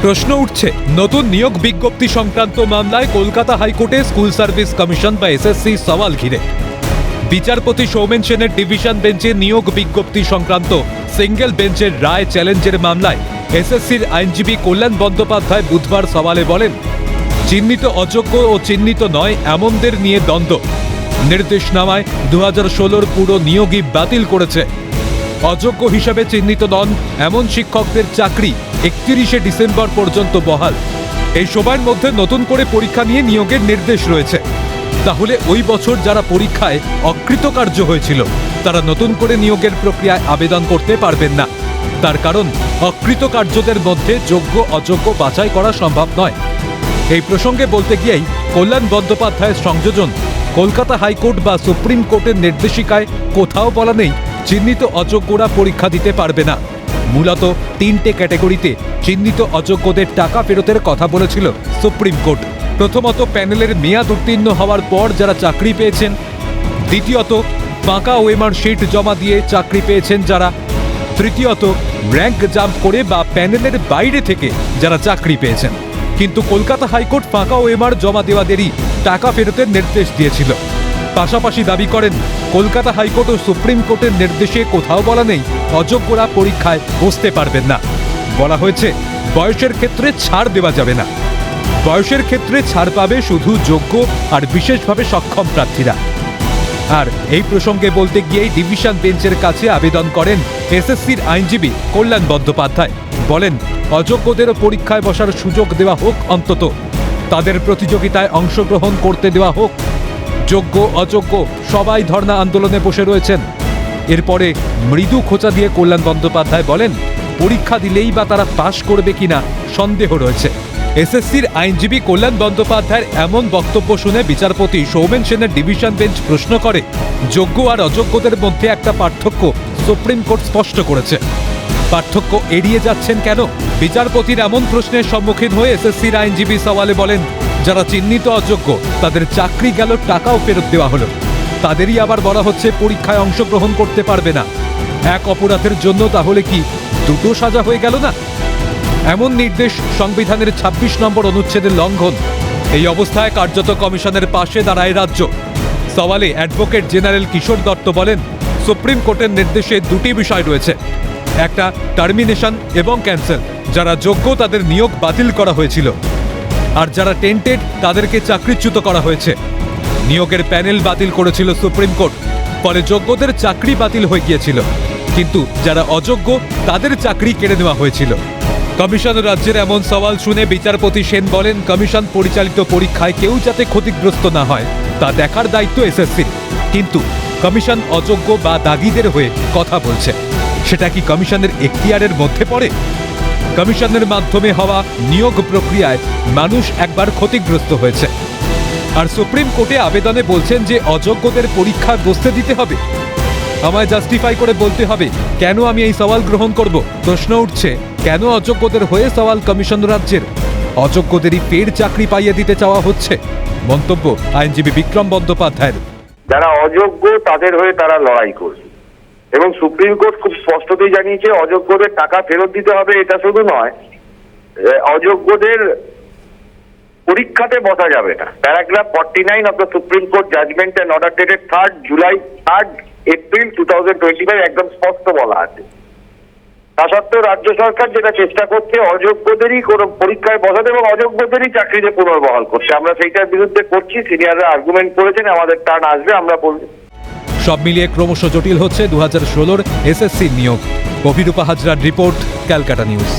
প্রশ্ন উঠছে নতুন নিয়োগ বিজ্ঞপ্তি সংক্রান্ত মামলায় কলকাতা হাইকোর্টে স্কুল সার্ভিস কমিশন বা এসএসসি সওয়াল ঘিরে। বিচারপতি সৌমেন সেনের ডিভিশন বেঞ্চে নিয়োগ বিজ্ঞপ্তি সংক্রান্ত সিঙ্গেল বেঞ্চের রায় চ্যালেঞ্জের মামলায় এসএসসির আইনজীবী কল্যাণ বন্দ্যোপাধ্যায় বুধবার সওয়ালে বলেন, চিহ্নিত অযোগ্য ও চিহ্নিত নয় এমনদের নিয়ে দ্বন্দ্ব। নির্দেশনামায় 2016 পুরো নিয়োগই বাতিল করেছে। অযোগ্য হিসাবে চিহ্নিত নন এমন শিক্ষকদের চাকরি 31শে ডিসেম্বর পর্যন্ত বহাল। এই সময়ের মধ্যে নতুন করে পরীক্ষা নিয়ে নিয়োগের নির্দেশ রয়েছে। তাহলে ওই বছর যারা পরীক্ষায় অকৃতকার্য হয়েছিল তারা নতুন করে নিয়োগের প্রক্রিয়ায় আবেদন করতে পারবেন না। তার কারণ অকৃতকার্যদের মধ্যে যোগ্য অযোগ্য বাছাই করা সম্ভব নয়। এই প্রসঙ্গে বলতে গিয়েই কল্যাণ বন্দ্যোপাধ্যায়ের সংযোজন, কলকাতা হাইকোর্ট বা সুপ্রিম কোর্টের নির্দেশিকায় কোথাও বলা নেই চিহ্নিত অযোগ্যরা পরীক্ষা দিতে পারবে না। মূলত 3টে ক্যাটাগরিতে চিহ্নিত অযোগ্যদের টাকা ফেরতের কথা বলেছিল সুপ্রিম কোর্ট। প্রথমত, প্যানেলের মেয়াদ উত্তীর্ণ হওয়ার পর যারা চাকরি পেয়েছেন। দ্বিতীয়ত, ফাঁকা ওএমআর শিট জমা দিয়ে চাকরি পেয়েছেন যারা। তৃতীয়ত, র্যাঙ্ক জাম্প করে বা প্যানেলের বাইরে থেকে যারা চাকরি পেয়েছেন। কিন্তু কলকাতা হাইকোর্ট ফাঁকা ওএমআর জমা দেওয়াদেরই টাকা ফেরতের নির্দেশ দিয়েছিল। পাশাপাশি দাবি করেন, কলকাতা হাইকোর্ট ও সুপ্রিম কোর্টের নির্দেশে কোথাও বলা নেই অযোগ্যরা পরীক্ষায় বসতে পারবেন না। বলা হয়েছে বয়সের ক্ষেত্রে ছাড় দেওয়া যাবে না। বয়সের ক্ষেত্রে ছাড় পাবে শুধু যোগ্য আর বিশেষভাবে সক্ষম প্রার্থীরা। আর এই প্রসঙ্গে বলতে গিয়েই ডিভিশন বেঞ্চের কাছে আবেদন করেন এসএসসির আইনজীবী কল্যাণ বন্দ্যোপাধ্যায়। বলেন, অযোগ্যদেরও পরীক্ষায় বসার সুযোগ দেওয়া হোক, অন্তত তাদের প্রতিযোগিতায় অংশগ্রহণ করতে দেওয়া হোক। যোগ্য অযোগ্য সবাই ধর্ণা আন্দোলনে বসে রয়েছেন। এরপরে মৃদু খোঁচা দিয়ে কল্যাণ বন্দ্যোপাধ্যায় বলেন, পরীক্ষা দিলেই বা তারা পাশ করবে কিনা সন্দেহ রয়েছে। এসএসসির আইনজীবী কল্যাণ বন্দ্যোপাধ্যায়ের এমন বক্তব্য শুনে বিচারপতি সৌমেন সেনের ডিভিশন বেঞ্চ প্রশ্ন করে, যোগ্য আর অযোগ্যদের মধ্যে একটা পার্থক্য সুপ্রিম কোর্ট স্পষ্ট করেছে। পার্থক্য এড়িয়ে যাচ্ছেন কেন? বিচারপতির এমন প্রশ্নের সম্মুখীন হয়ে এসএসসির আইনজীবী সওয়ালে বলেন, যারা চিহ্নিত অযোগ্য তাদের চাকরি গেল, টাকাও ফেরত দেওয়া হলো। তাদেরই আবার বলা হচ্ছে পরীক্ষায় অংশগ্রহণ করতে পারবে না। এক অপরাধের জন্য তাহলে কি দুটো সাজা হয়ে গেল না? এমন নির্দেশ সংবিধানের 26 নম্বর অনুচ্ছেদের লঙ্ঘন। এই অবস্থায় কার্যত কমিশনের পাশে দাঁড়ায় রাজ্য। সওয়ালে অ্যাডভোকেট জেনারেল কিশোর দত্ত বলেন, সুপ্রিম কোর্টের নির্দেশে দুটি বিষয় রয়েছে, একটা টার্মিনেশন এবং ক্যান্সেল। যারা যোগ্য তাদের নিয়োগ বাতিল করা হয়েছিল, আর যারা টেন্টেড তাদেরকে চাকরিচ্যুত করা হয়েছে। নিয়োগের প্যানেল বাতিল করেছিল সুপ্রিম কোর্ট, ফলে যোগ্যদের চাকরি বাতিল হয়ে গিয়েছিল, কিন্তু যারা অযোগ্য তাদের চাকরি কেড়ে নেওয়া হয়েছিল। কমিশন রাজ্যের এমন সওয়াল শুনে বিচারপতি সেন বলেন, কমিশন পরিচালিত পরীক্ষায় কেউ যাতে ক্ষতিগ্রস্ত না হয় তা দেখার দায়িত্ব এসএসসির। কিন্তু কমিশন অযোগ্য বা দাগীদের হয়ে কথা বলছে, সেটা কি কমিশনের এখতিয়ারের মধ্যে পড়ে? কমিশনের মাধ্যমে হওয়া নিয়োগ প্রক্রিয়ায় মানুষ একবার ক্ষতিগ্রস্ত হয়েছে, আর সুপ্রিম কোর্টে আবেদনে বলছেন যে অযোগ্যদের পরীক্ষা বসতে দিতে হবে। আমায় জাস্টিফাই করে বলতে হবে কেন আমি এই সওয়াল গ্রহণ করব। প্রশ্ন উঠছে, কেন অযোগ্যদের হয়ে সওয়াল কমিশন রাজ্যের? অযোগ্যদেরই ফের চাকরি পাইয়ে দিতে চাওয়া হচ্ছে। মন্তব্য আইনজীবী বিক্রম বন্দ্যোপাধ্যায়ের। যারা অযোগ্য তাদের হয়ে তারা লড়াই করছে, এবং সুপ্রিম কোর্ট খুব স্পষ্টতই জানিয়েছে অযোগ্যদের টাকা ফেরত দিতে হবে। এটা শুধু নয়, অযোগ্যদের পরীক্ষাতে বসা যাবে না। Paragraph 49 of the supreme court judgement and order dated 3 April 2025 একদম স্পষ্ট বলা আছে। তা সত্ত্বেও রাজ্য সরকার যেটা চেষ্টা করছে অযোগ্যদেরই কোনো পরীক্ষায় বসাতে এবং অযোগ্যদেরই চাকরিতে পুনর্বহাল করছে। আমরা সেইটার বিরুদ্ধে করছি। সিনিয়ররা আর্গুমেন্ট করেছেন, আমাদের টার্ন আসবে, আমরা বলব। সব মিলিয়ে ক্রমশ জটিল হচ্ছে 2016 এসএসসি নিয়োগ। অভিরূপা হাজরার রিপোর্ট, ক্যালকাটা নিউজ।